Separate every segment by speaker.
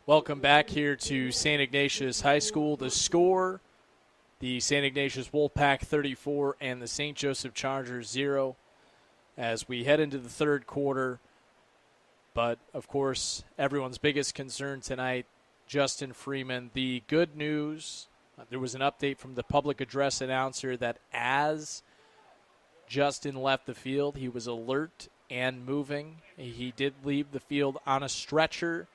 Speaker 1: Welcome back here to St. Ignatius High School. The score, the St. Ignatius Wolfpack 34 and the St. Joseph Chargers 0 as we head into the third quarter. But, of course, everyone's biggest concern tonight, Justin Freeman. The good news, there was an update from the public address announcer that as Justin left the field, he was alert and moving. He did leave the field on a stretcher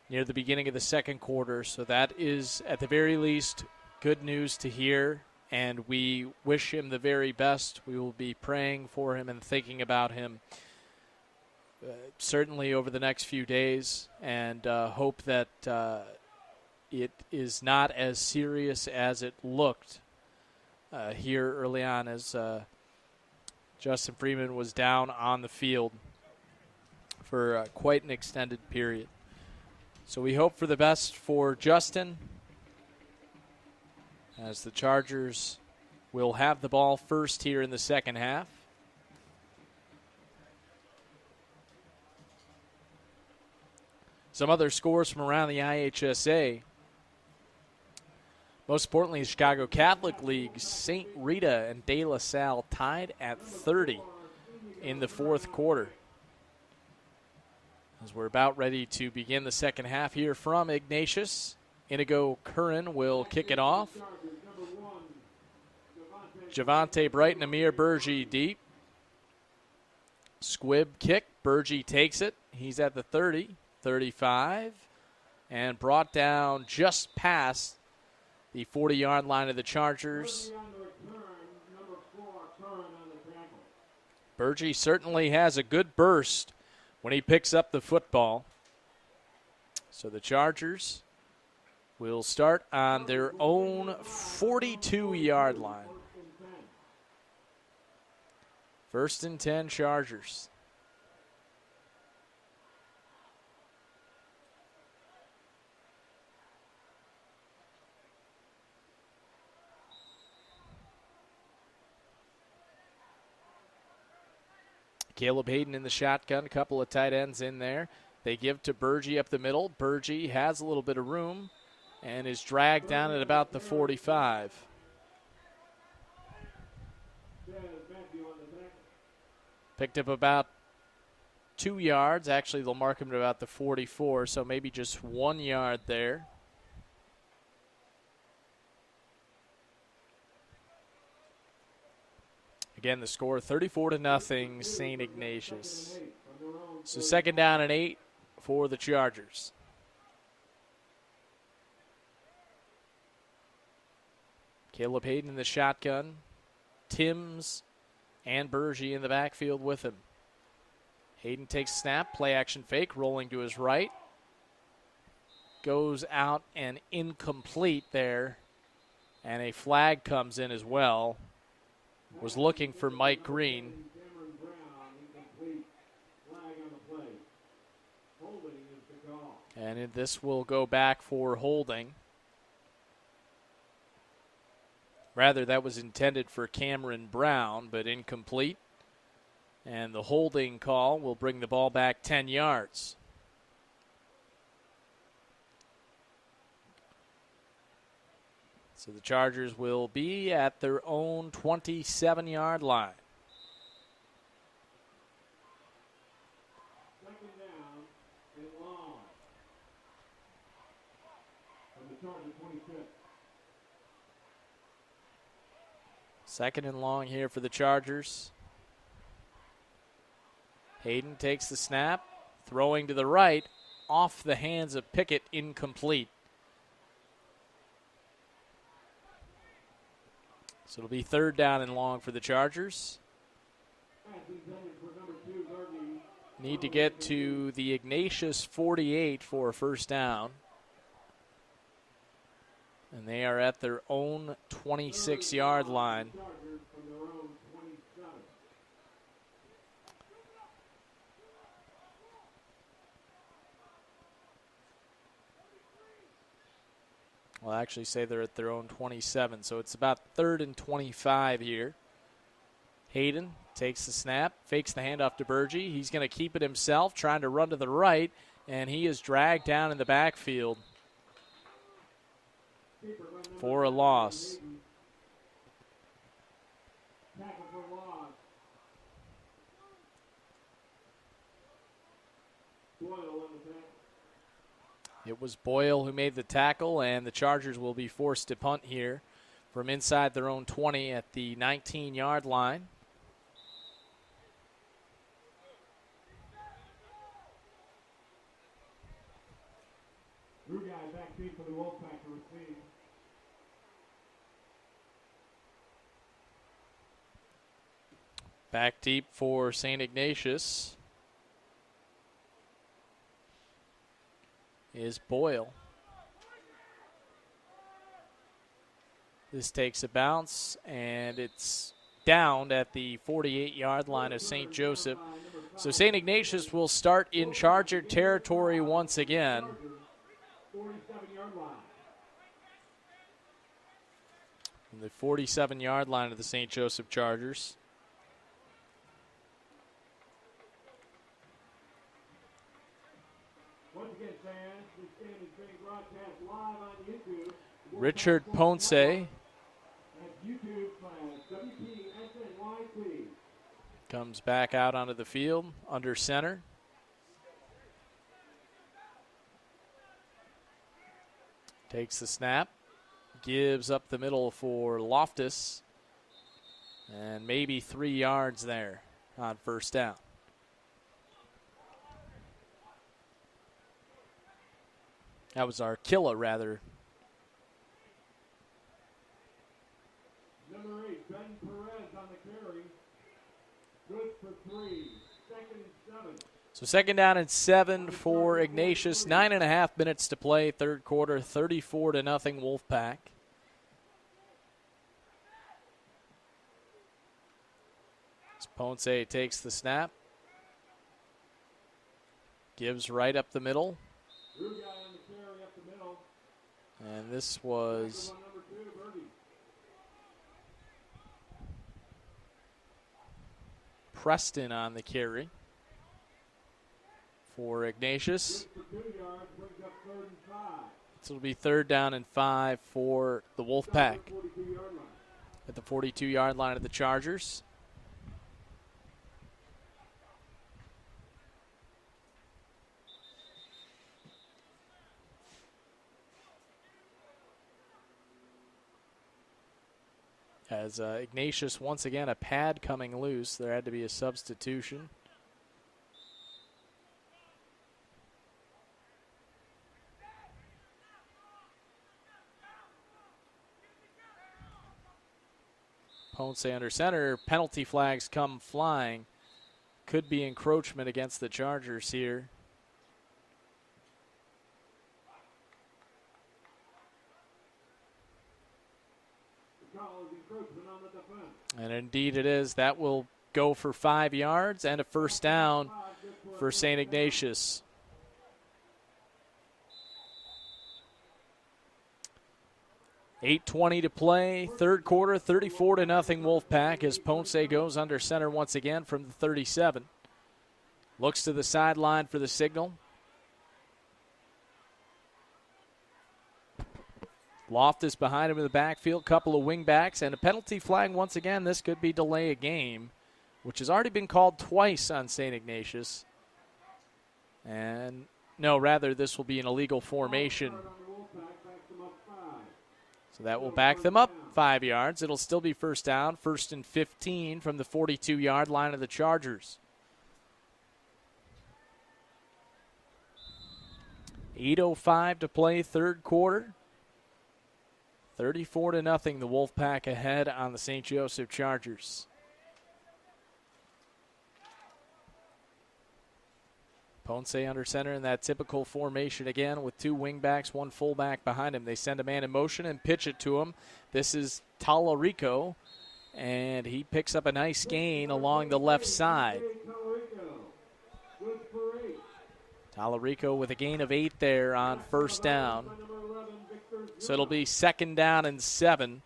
Speaker 1: near the beginning of the second quarter, so that is, at the very least, good news to hear, and we wish him the very best. We will be praying for him and thinking about him certainly over the next few days, and hope that it is not as serious as it looked here early on as Justin Freeman was down on the field for quite an extended period. So we hope for the best for Justin as the Chargers will have the ball first here in the second half. Some other scores from around the IHSA. Most importantly, the Chicago Catholic League, St. Rita and De La Salle tied at 30 in the fourth quarter. As we're about ready to begin the second half here from Ignatius, Inigo Curran will kick it off. Javante Bright and Amir Burgi deep. Squib kick. Burgi takes it. He's at the 30, 35, and brought down just past the 40-yard line of the Chargers. Burgi certainly has a good burst when he picks up the football. So the Chargers will start on their own 42-yard line. First and 10 Chargers. Caleb Hayden in the shotgun, a couple of tight ends in there. They give to Burgi up the middle. Burgi has a little bit of room and is dragged down at about the 45. Picked up about 2 yards. Actually, they'll mark him at about the 44, so maybe just 1 yard there. Again, the score 34-0, St. Ignatius. So second down and 8 for the Chargers. Caleb Hayden in the shotgun. Timms and Burgi in the backfield with him. Hayden takes snap, play action fake, rolling to his right. Goes out and incomplete there. And a flag comes in as well. Was looking for Mike Green. And this will go back for holding. Rather, that was intended for Cameron Brown, but incomplete. And the holding call will bring the ball back 10 yards. So the Chargers will be at their own 27-yard line.
Speaker 2: Second down and long. From the Charger 26.
Speaker 1: Second and long here for the Chargers. Hayden takes the snap, throwing to the right, off the hands of Pickett, incomplete. So it'll be third down and long for the Chargers. Need to get to the Ignatius 48 for a first down. And they are at their own 26-yard line. Well, actually say they're at their own 27, so it's about third and 25 here. Hayden Takes the snap, fakes the handoff to Burgee. He's going to keep it himself, trying to run to the right, and he is dragged down in the backfield for a loss.
Speaker 2: Tackle for loss. Boyle on the tackle.
Speaker 1: It was Boyle who made the tackle, and the Chargers will be forced to punt here from inside their own 20 at the 19-yard line.
Speaker 2: Drew guy back deep for the Wolfpack to receive.
Speaker 1: Back deep for St. Ignatius is Boyle. This takes a bounce, and it's down at the 48-yard line of St. Joseph. So St. Ignatius will start in Charger territory once again.
Speaker 2: 47-yard line.
Speaker 1: From the 47-yard line of the St. Joseph Chargers.
Speaker 2: Once again, fans, this game is being broadcast live on YouTube.
Speaker 1: Richard Ponce
Speaker 2: That's YouTube WPSNYC.
Speaker 1: comes back out onto the field under center. Takes the snap, gives up the middle for Loftus, and maybe 3 yards there on first down. That was our killer, rather.
Speaker 2: Number 8, Ben Perez on the carry. Good for 3. Second and 7.
Speaker 1: So second down and 7 for Ignatius. 9.5 minutes to play, third quarter, 34-0 Wolfpack. As Ponce takes the snap. Gives right up the middle.
Speaker 2: Drew guy on the carry up the middle.
Speaker 1: And this was
Speaker 2: Number 2, Birdie.
Speaker 1: Preston on the carry for Ignatius.
Speaker 2: Good for 2 yards, brings up 3rd and 5.
Speaker 1: So it'll be third down and 5 for the Wolfpack
Speaker 2: 42-yard line.
Speaker 1: at the 42-yard line of the Chargers. As Ignatius, once again, a pad coming loose. There had to be a substitution. Ponce under center. Penalty flags come flying. Could be encroachment against the Chargers here. And indeed it is. That will go for 5 yards and a first down for St. Ignatius. $8:20 to play, third quarter, 34-0 Wolfpack as Ponce goes under center once again from the 37. Looks to the sideline for the signal. Loftus behind him in the backfield, couple of wingbacks, and a penalty flag once again. This could be delay a game, which has already been called twice on St. Ignatius. And, no, rather, this will be an illegal formation. So that will back them up 5 yards. It'll still be first down, 1st and 15 from the 42-yard line of the Chargers. 8:05 to play, third quarter. 34-0, the Wolfpack ahead on the St. Joseph Chargers. Ponce under center in that typical formation again with 2 wingbacks, 1 fullback behind him. They send a man in motion and pitch it to him. This is Talarico, and he picks up a nice gain along the left side. Talarico with a gain of 8 there on first down. So it'll be second down and 7.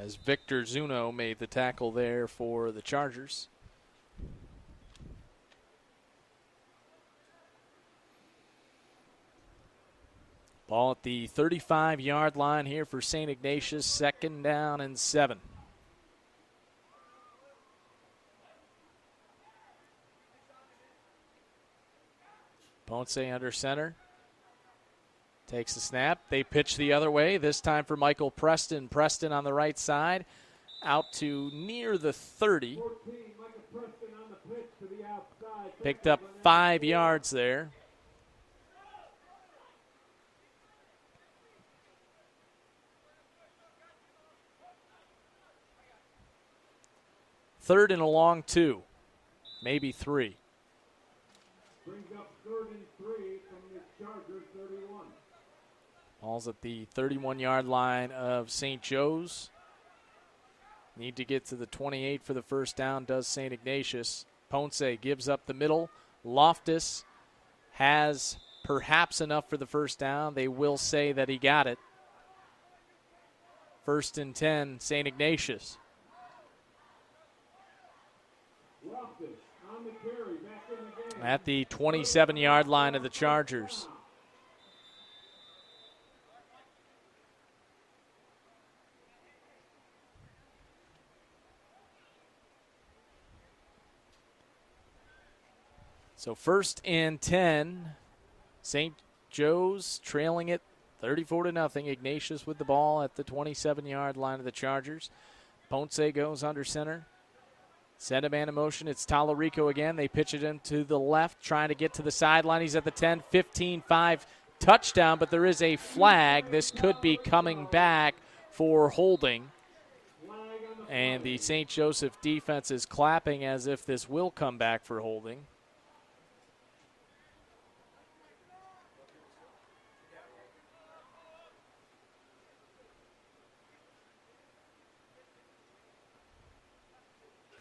Speaker 1: as Victor Zuno made the tackle there for the Chargers. Ball at the 35-yard line here for St. Ignatius, 2nd down and 7. Ponce under center. Takes the snap. They pitch the other way, this time for Michael Preston. Preston on the right side, out to near the 30. Picked up 5 yards there. Third and a long 2, maybe 3.
Speaker 2: Brings up 3rd and 3 from the Chargers 31.
Speaker 1: Ball's at the 31-yard line of St. Joe's. Need to get to the 28 for the first down, does St. Ignatius. Ponce gives up the middle. Loftus has perhaps enough for the first down. They will say that he got it. 1st and 10, St. Ignatius.
Speaker 2: Loftus on the carry, back in the game.
Speaker 1: At the 27-yard line of the Chargers. So 1st and 10, St. Joe's trailing it 34-0. Ignatius with the ball at the 27-yard line of the Chargers. Ponce goes under center. Send a man in motion. It's Tallarico again. They pitch it in to the left, trying to get to the sideline. He's at the 10, 15-5 touchdown, but there is a flag. This could be coming back for holding. And the St. Joseph defense is clapping as if this will come back for holding.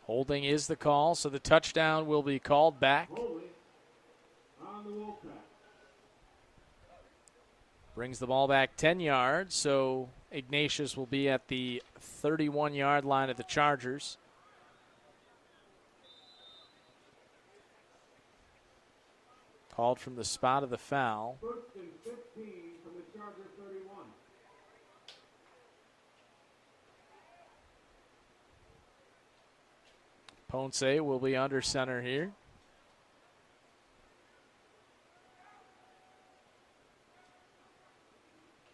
Speaker 1: Holding is the call, so the touchdown will be called back. Brings the ball back 10 yards, so Ignatius will be at the 31-yard line of the Chargers. Called from the spot of the foul.
Speaker 2: 1st and 15 from the Chargers 31.
Speaker 1: Ponce will be under center here.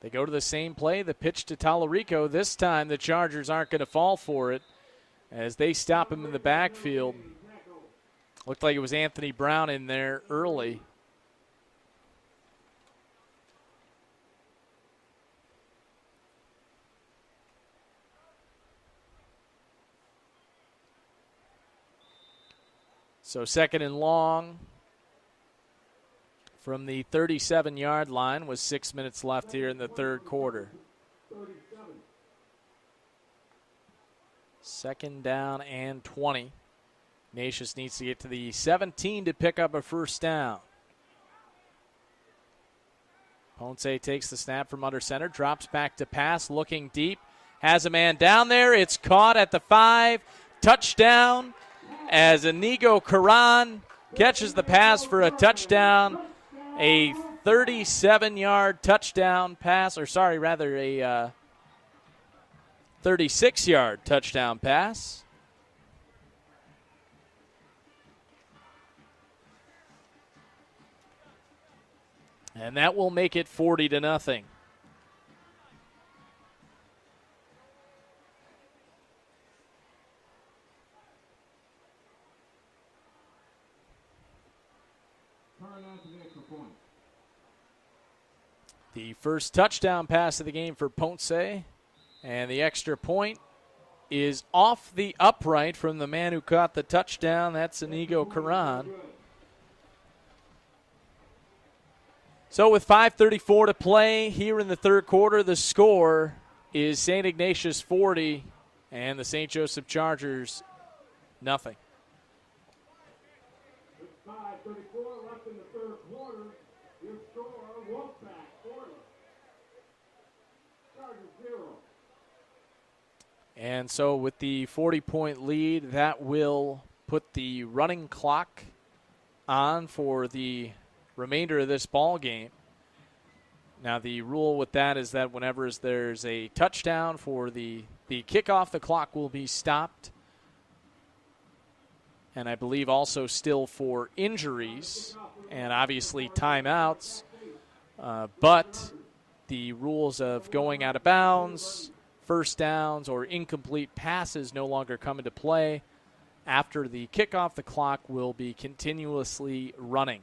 Speaker 1: They go to the same play, the pitch to Tallarico. This time the Chargers aren't going to fall for it as they stop him in the backfield. Looked like it was Anthony Brown in there early. So 2nd and long from the 37-yard line with 6 minutes left here in the third quarter. 2nd down and 20. Ignatius needs to get to the 17 to pick up a first down. Ponce takes the snap from under center, drops back to pass, looking deep, has a man down there. It's caught at the 5. Touchdown as Inigo Karan catches the pass for a touchdown. A 37-yard touchdown pass, or sorry, rather a 36-yard touchdown pass. And that will make it 40-0. The first touchdown pass of the game for Ponce, and the extra point is off the upright from the man who caught the touchdown. That's Inigo Karan. So with 5:34 to play here in the third quarter, the score is St. Ignatius 40 and the St. Joseph Chargers nothing.
Speaker 2: With 5:34 left in the third quarter, your score, Wolfpack 40. Chargers 0.
Speaker 1: And so with the 40-point lead, that will put the running clock on for the remainder of this ball game. Now the rule with that is that whenever there's a touchdown for the kickoff, the clock will be stopped. And I believe also still for injuries and obviously timeouts. But the rules of going out of bounds, first downs, or incomplete passes no longer come into play. After the kickoff, the clock will be continuously running.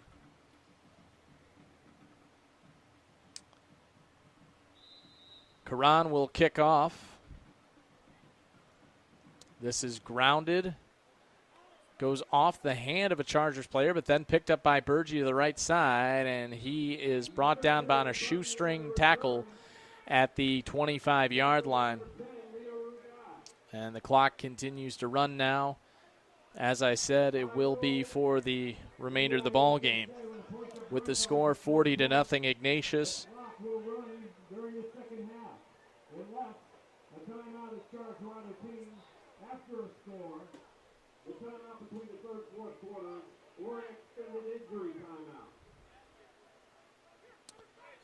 Speaker 1: Karan will kick off. This is grounded. Goes off the hand of a Chargers player, but then picked up by Burgee to the right side, and he is brought down by a shoestring tackle at the 25-yard line. And the clock continues to run now. As I said, it will be for the remainder of the ball game. With the score 40-0 Ignatius.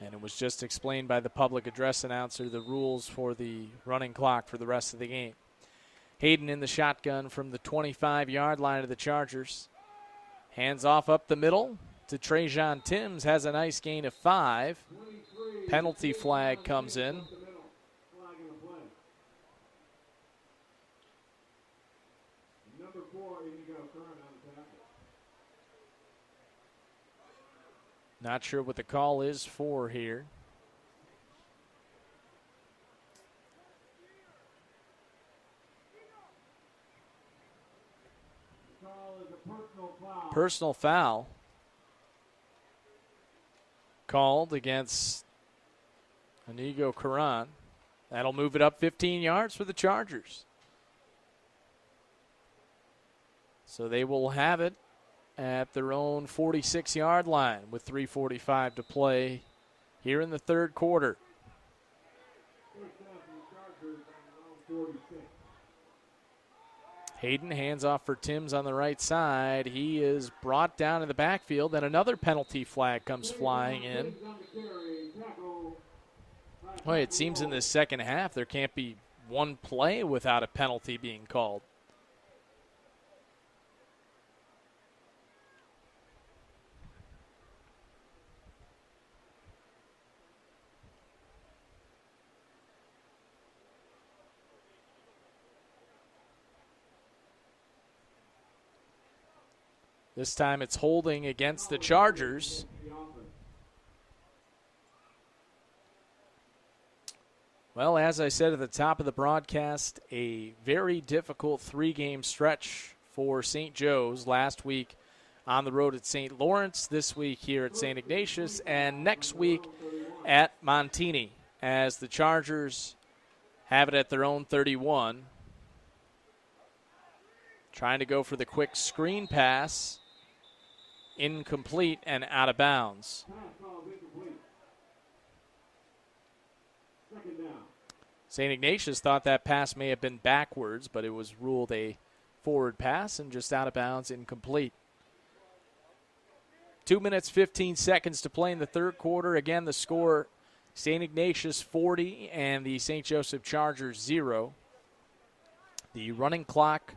Speaker 1: And it was just explained by the public address announcer the rules for the running clock for the rest of the game. Hayden in the shotgun from the 25-yard line of the Chargers. Hands off up the middle to Trajan Timms. Has a nice gain of 5. Penalty flag comes in. Not sure what the call is for here. Personal foul called against Inigo Karan. That'll move it up 15 yards for the Chargers. So they will have it at their own 46-yard line with 3:45 to play here in the third quarter. Hayden hands off for Timms on the right side. He is brought down in the backfield, and another penalty flag comes flying in. Boy, it seems in this second half there can't be one play without a penalty being called. This time it's holding against the Chargers. Well, as I said at the top of the broadcast, a very difficult 3-game stretch for St. Joe's. Last week on the road at St. Lawrence, this week here at St. Ignatius, and next week at Montini, as the Chargers have it at their own 31. Trying to go for the quick screen pass. Incomplete and out of bounds. St. Ignatius thought that pass may have been backwards, but it was ruled a forward pass and just out of bounds, incomplete. 2 minutes, 15 seconds to play in the third quarter. Again, the score, St. Ignatius 40 and the St. Joseph Chargers 0. The running clock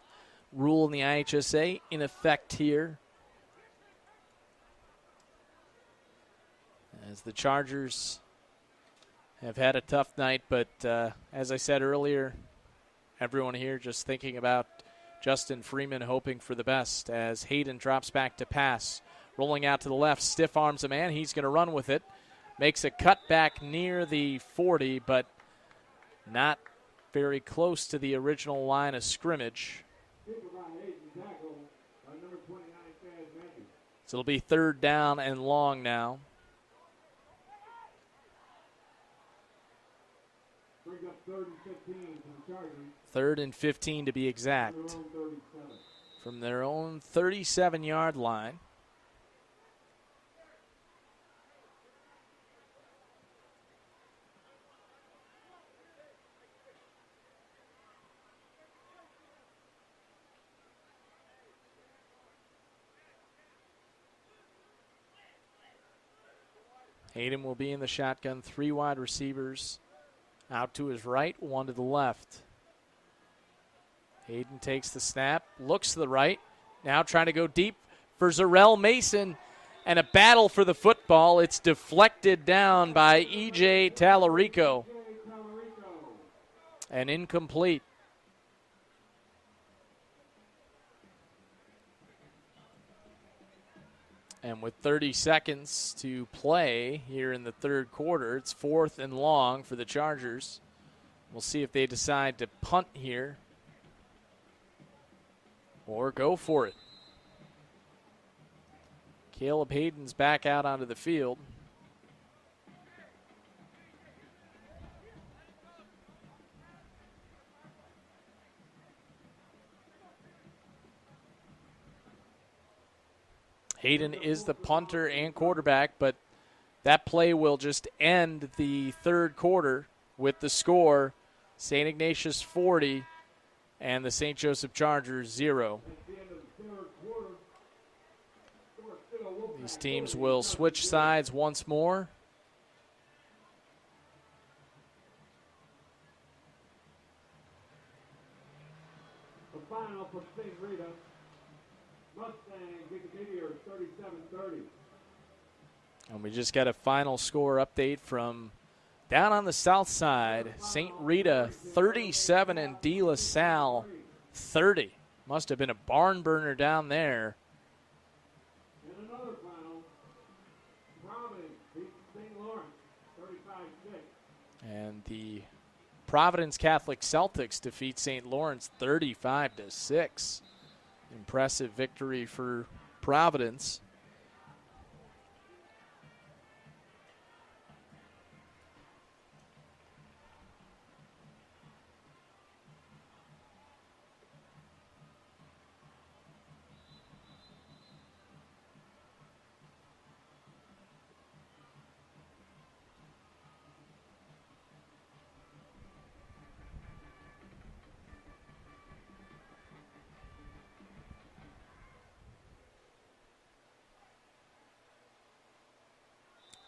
Speaker 1: rule in the IHSA in effect here, as the Chargers have had a tough night, but as I said earlier, everyone here just thinking about Justin Freeman, hoping for the best as Hayden drops back to pass. Rolling out to the left, stiff arms a man. He's going to run with it. Makes a cut back near the 40, but not very close to the original line of scrimmage. So it'll be third down and long now. Third and 15 to be exact. From their own 37-yard line. Hayden will be in the shotgun. 3 wide receivers out to his right, 1 to the left. Hayden takes the snap, looks to the right, now trying to go deep for Zarrell Mason, and a battle for the football. It's deflected down by E.J. Tallarico and incomplete. And with 30 seconds to play here in the third quarter, it's 4th and long for the Chargers. We'll see if they decide to punt here or go for it. Caleb Hayden's back out onto the field. Hayden is the punter and quarterback, but that play will just end the third quarter with the score, St. Ignatius 40 and the St. Joseph Chargers 0. These teams will switch sides once more.
Speaker 2: The final for St. Rita. Mustang Ignatius 37-30.
Speaker 1: And we just got a final score update from down on the south side. St. Rita 37 and De La Salle 30. Must have been a barn burner down there.
Speaker 2: And another final. Providence beat St. Lawrence 35-6.
Speaker 1: And the Providence Catholic Celtics defeat St. Lawrence 35-6. Impressive victory for Providence.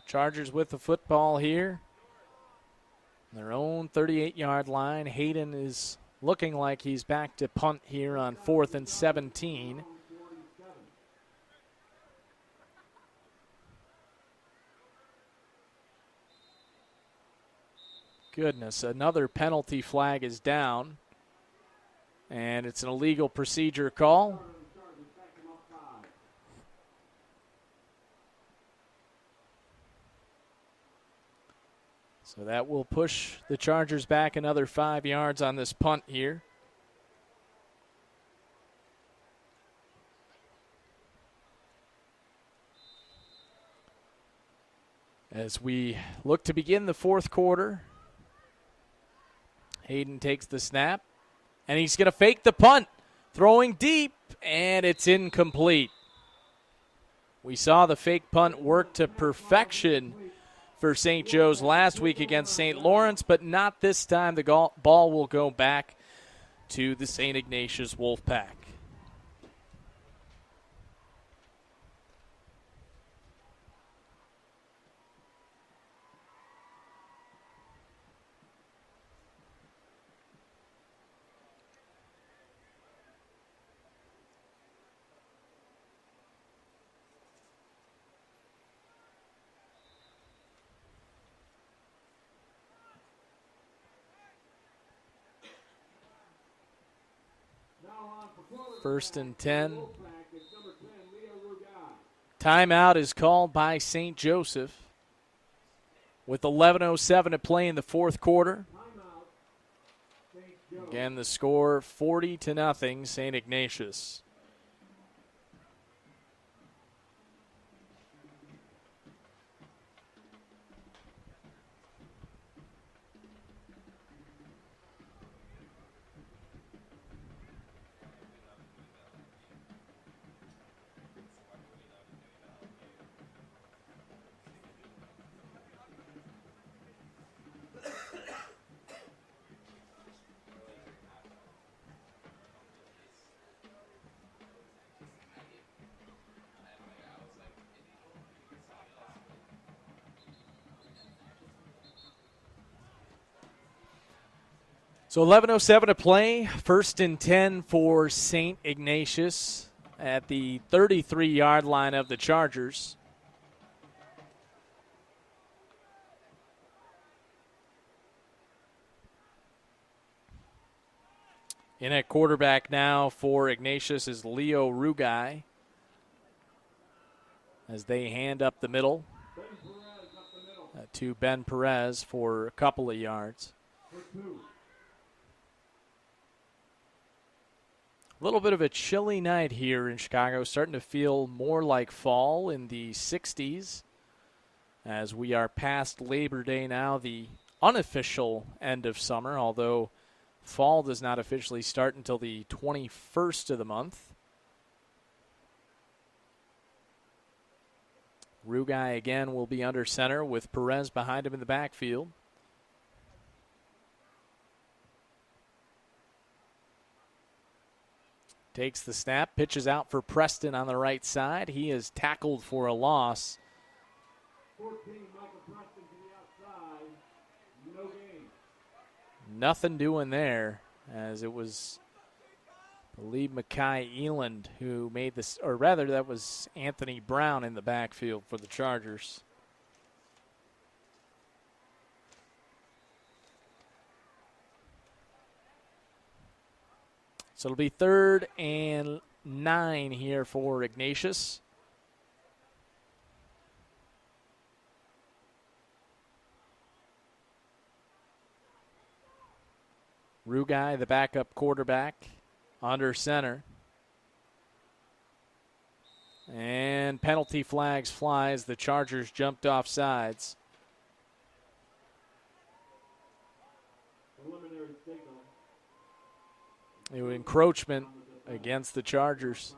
Speaker 1: Chargers with the football here. Their own 38-yard line. Hayden is looking like he's back to punt here on 4th and 17. Goodness, another penalty flag is down. And it's an illegal procedure call. So that will push the Chargers back another 5 yards on this punt here. As we look to begin the fourth quarter, Hayden takes the snap, and he's going to fake the punt, throwing deep, and it's incomplete. We saw the fake punt work to perfection for St. Joe's last week against St. Lawrence, but not this time. The ball will go back to the St. Ignatius Wolfpack. First and 10. Timeout is called by St. Joseph with 11:07 to play in the fourth quarter. Again, the score 40-0, St. Ignatius. So 11:07 to play. 1st and 10 for St. Ignatius at the 33-yard line of the Chargers. In at quarterback now for Ignatius is Leo Rugai as they hand up the middle to Ben Perez for a couple of yards. A little bit of a chilly night here in Chicago, starting to feel more like fall in the 60s as we are past Labor Day now, the unofficial end of summer, although fall does not officially start until the 21st of the month. Rugai again will be under center with Perez behind him in the backfield. Takes the snap, pitches out for Preston on the right side. He is tackled for a loss.
Speaker 2: 14, Michael Preston to the outside. No gain.
Speaker 1: Nothing doing there, as it was, I believe, Mekhi Eland who made this, or rather that was Anthony Brown in the backfield for the Chargers. So it'll be 3rd and 9 here for Ignatius. Rugai, the backup quarterback, under center. And penalty flags flies. The Chargers jumped off sides.
Speaker 2: Preliminary signal.
Speaker 1: It was encroachment against the Chargers.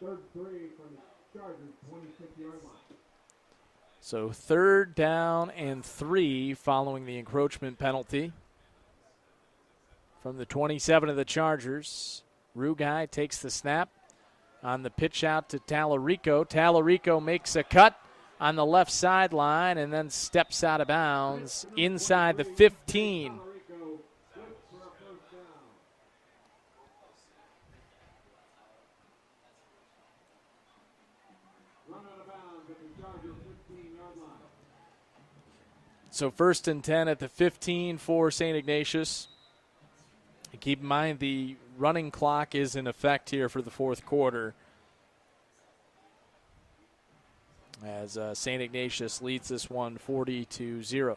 Speaker 2: Third 3 from the Chargers, 26-yard line.
Speaker 1: So 3rd down and 3 following the encroachment penalty. From the 27 of the Chargers, Rugai takes the snap on the pitch out to Tallarico. Tallarico makes a cut on the left sideline and then steps out of bounds inside the 15. So 1st and 10 at the 15 for St. Ignatius. And keep in mind the running clock is in effect here for the 4th quarter, as St. Ignatius leads this one 40-0.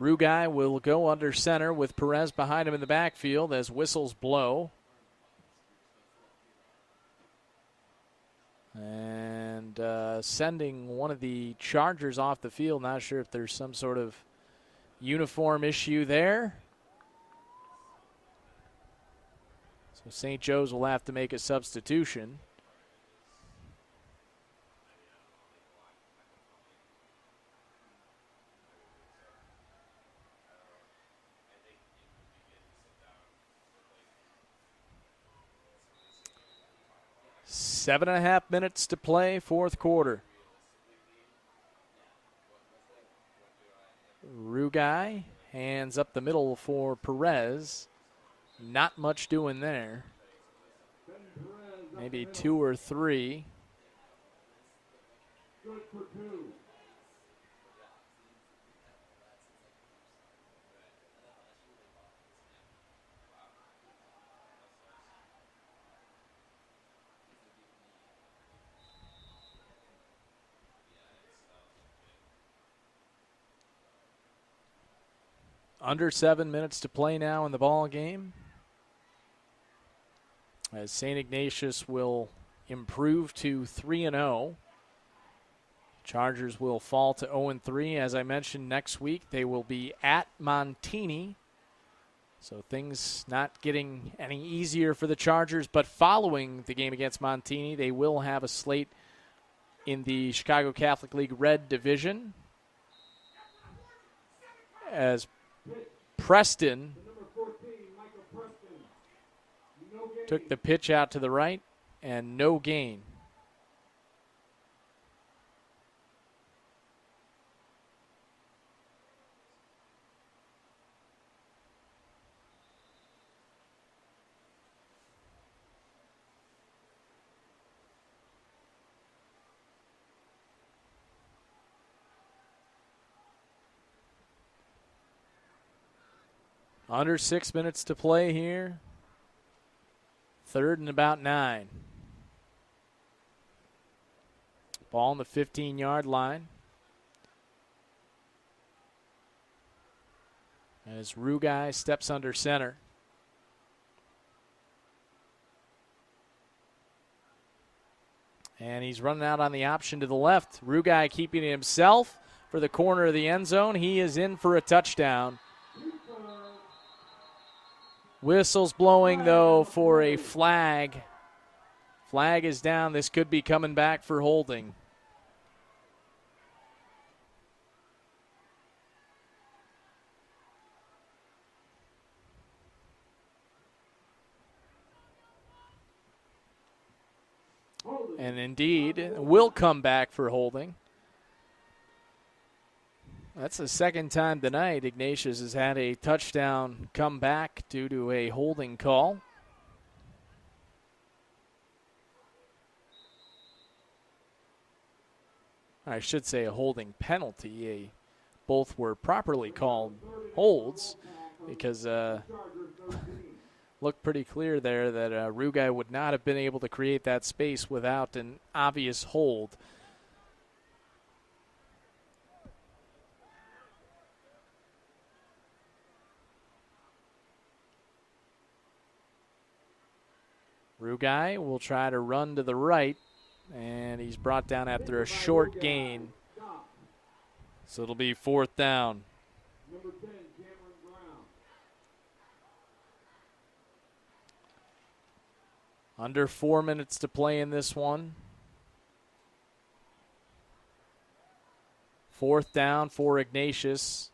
Speaker 1: Rugai will go under center with Perez behind him in the backfield as whistles blow. And sending one of the Chargers off the field. Not sure if there's some sort of uniform issue there. So St. Joe's will have to make a substitution. Seven and a half minutes to play, 4th quarter. Rugai hands up the middle for Perez. Not much doing there. Maybe 2 or 3.
Speaker 2: Good for 2.
Speaker 1: Under 7 minutes to play now in the ball game, as St. Ignatius will improve to 3-0. Chargers will fall to 0-3. As I mentioned, next week they will be at Montini. So things not getting any easier for the Chargers, but following the game against Montini, they will have a slate in the Chicago Catholic League Red Division, as Preston took the pitch out to the right, and no gain. Under 6 minutes to play here. Third and about 9. Ball on the 15-yard line. As Rugai steps under center. And he's running out on the option to the left. Rugai keeping it himself for the corner of the end zone. He is in for a touchdown. Whistle's blowing, though, for a flag. Flag is down. This could be coming back for holding. And indeed, will come back for holding. That's the second time tonight Ignatius has had a touchdown come back due to a holding call. I should say a holding penalty. Both were properly called holds because looked pretty clear there that Rugai would not have been able to create that space without an obvious hold. Rugai will try to run to the right, and he's brought down after a short gain. So it'll be fourth down. Under 4 minutes to play in this one. Fourth down for Ignatius.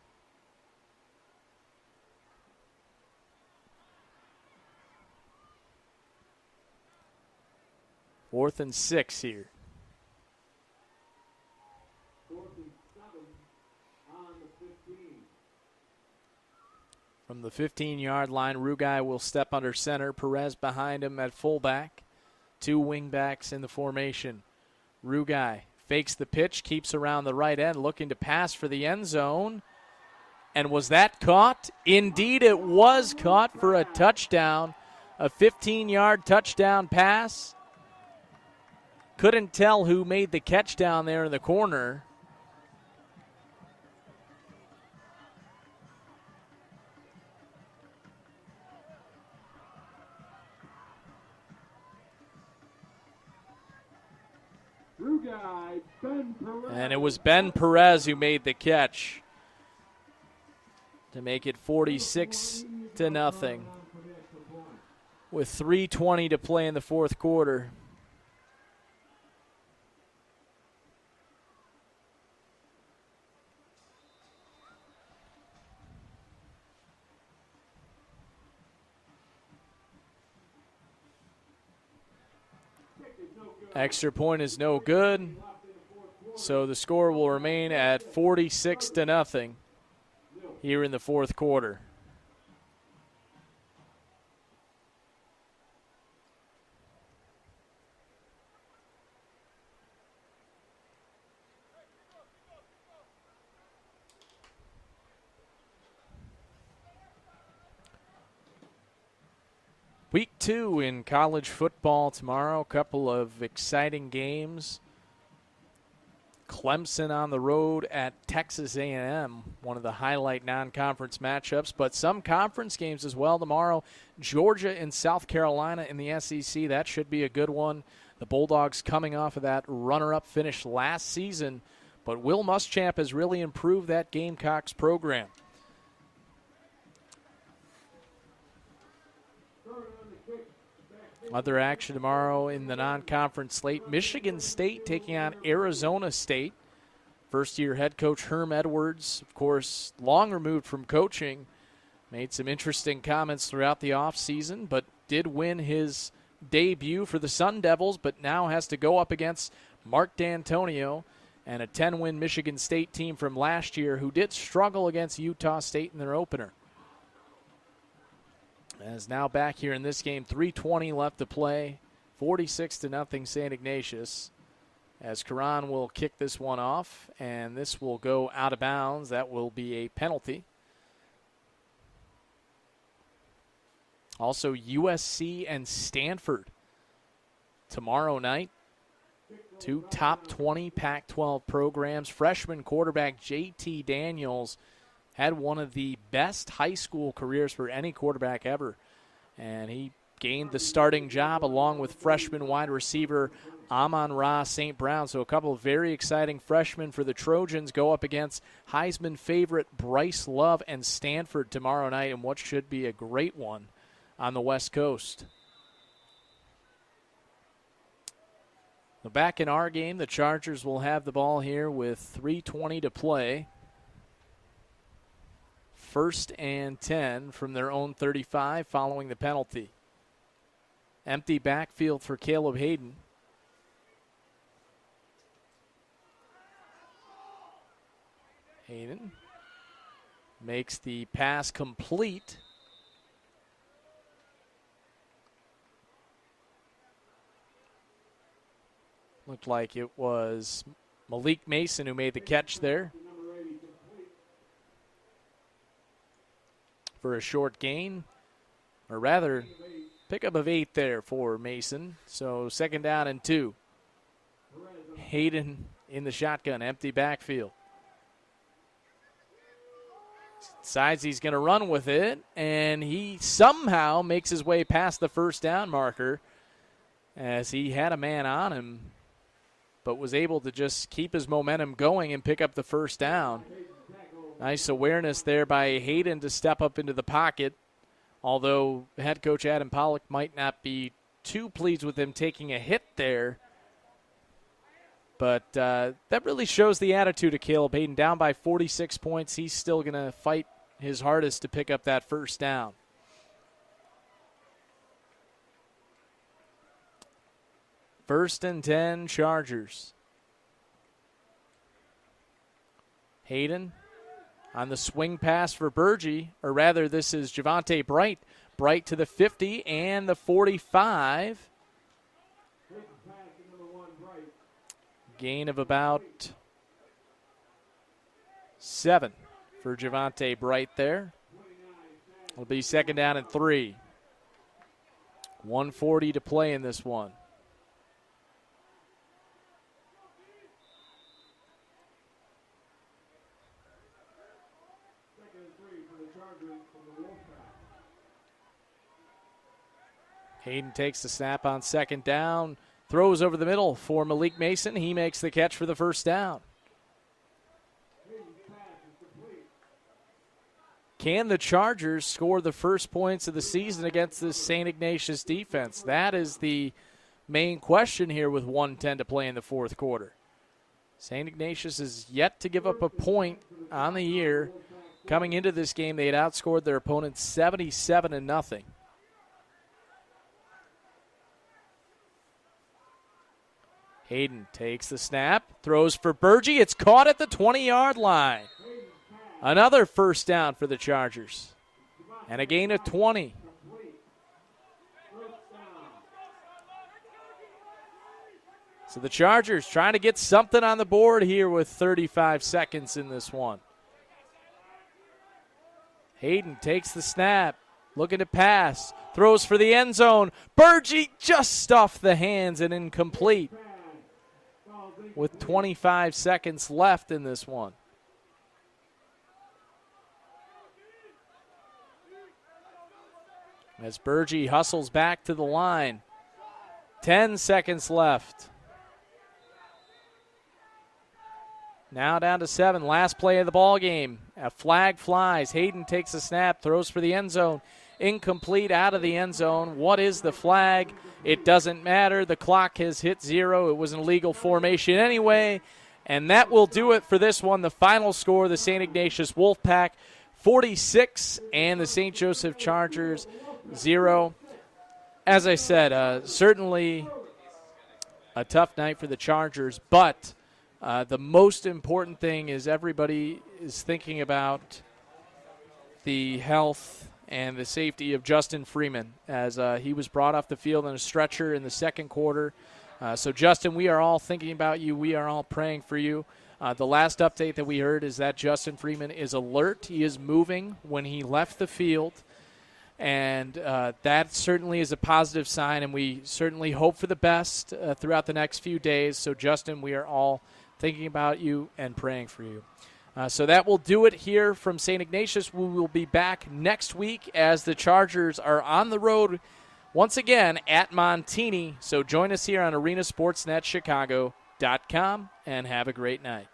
Speaker 1: Fourth and 6 here.
Speaker 2: 4th and 7 on the 15.
Speaker 1: From the 15-yard line, Rugai will step under center. Perez behind him at fullback. 2 wingbacks in the formation. Rugai fakes the pitch, keeps around the right end, looking to pass for the end zone. And was that caught? Indeed, it was caught for a touchdown. A 15-yard touchdown pass. Couldn't tell who made the catch down there in the corner.
Speaker 2: Rugai, Ben Perez.
Speaker 1: And it was Ben Perez who made the catch to make it 46-0 with 3:20 to play in the fourth quarter. Extra point is no good, so the score will remain at 46-0 here in the fourth quarter. Week 2 in college football tomorrow. A couple of exciting games. Clemson on the road at Texas A&M, one of the highlight non-conference matchups, but some conference games as well tomorrow. Georgia and South Carolina in the SEC. That should be a good one. The Bulldogs coming off of that runner-up finish last season, but Will Muschamp has really improved that Gamecocks program. Other action tomorrow in the non-conference slate. Michigan State taking on Arizona State. First-year head coach Herm Edwards, of course, long removed from coaching, made some interesting comments throughout the offseason, but did win his debut for the Sun Devils, but now has to go up against Mark D'Antonio and a 10-win Michigan State team from last year who did struggle against Utah State in their opener. As now back here in this game, 3:20 left to play, 46-0 St. Ignatius. As Karan will kick this one off, and this will go out of bounds. That will be a penalty. Also, USC and Stanford tomorrow night. Two top 20 Pac-12 programs. Freshman quarterback J.T. Daniels had one of the best high school careers for any quarterback ever. And he gained the starting job along with freshman wide receiver Amon-Ra St. Brown. So a couple of very exciting freshmen for the Trojans go up against Heisman favorite Bryce Love and Stanford tomorrow night in what should be a great one on the West Coast. Now back in our game, the Chargers will have the ball here with 3:20 to play. 1st and 10 from their own 35 following the penalty. Empty backfield for Caleb Hayden. Hayden makes the pass complete. Looked like it was Malik Mason who made the catch there for a short gain, or rather pickup of 8 there for Mason. So 2nd down and 2. Hayden in the shotgun, empty backfield. Decides he's going to run with it, and he somehow makes his way past the 1st down marker as he had a man on him, but was able to just keep his momentum going and pick up the 1st down. Nice awareness there by Hayden to step up into the pocket, although head coach Adam Pollock might not be too pleased with him taking a hit there. But that really shows the attitude of Caleb Hayden. Down by 46 points, he's still going to fight his hardest to pick up that 1st down. First and 10, Chargers. Hayden on the swing pass for Burgee, or rather this is Javonte Bright. Bright to the 50 and the 45. Gain of about 7 for Javonte Bright there. It'll be 2nd down and 3. 1:40 to play in this one. Hayden takes the snap on 2nd down, throws over the middle for Malik Mason. He makes the catch for the 1st down. Can the Chargers score the first points of the season against this St. Ignatius defense? That is the main question here with 1:10 to play in the 4th quarter. St. Ignatius is yet to give up a point on the year. Coming into this game, they had outscored their opponents 77-0. Hayden takes the snap, throws for Burgee. It's caught at the 20-yard line. Another 1st down for the Chargers. And a gain of 20. So the Chargers trying to get something on the board here with 35 seconds in this one. Hayden takes the snap, looking to pass, throws for the end zone. Burgee just off the hands and incomplete with 25 seconds left in this one. As Burgee hustles back to the line. 10 seconds left. Now down to 7. Last play of the ball game. A flag flies. Hayden takes a snap, throws for the end zone. incomplete out of the end zone. What is the flag? It doesn't matter. The clock has hit 0. It was an illegal formation anyway. And that will do it for this one. The final score, the St. Ignatius Wolfpack 46 and the St. Joseph Chargers 0. As I said, certainly a tough night for the Chargers, but the most important thing is everybody is thinking about the health and the safety of Justin Freeman as he was brought off the field on a stretcher in the second quarter. So, Justin, we are all thinking about you. We are all praying for you. The last update that we heard is that Justin Freeman is alert. He is moving when he left the field, and that certainly is a positive sign, and we certainly hope for the best throughout the next few days. So, Justin, we are all thinking about you and praying for you. So that will do it here from St. Ignatius. We will be back next week as the Chargers are on the road once again at Montini. So join us here on ArenaSportsNetChicago.com and have a great night.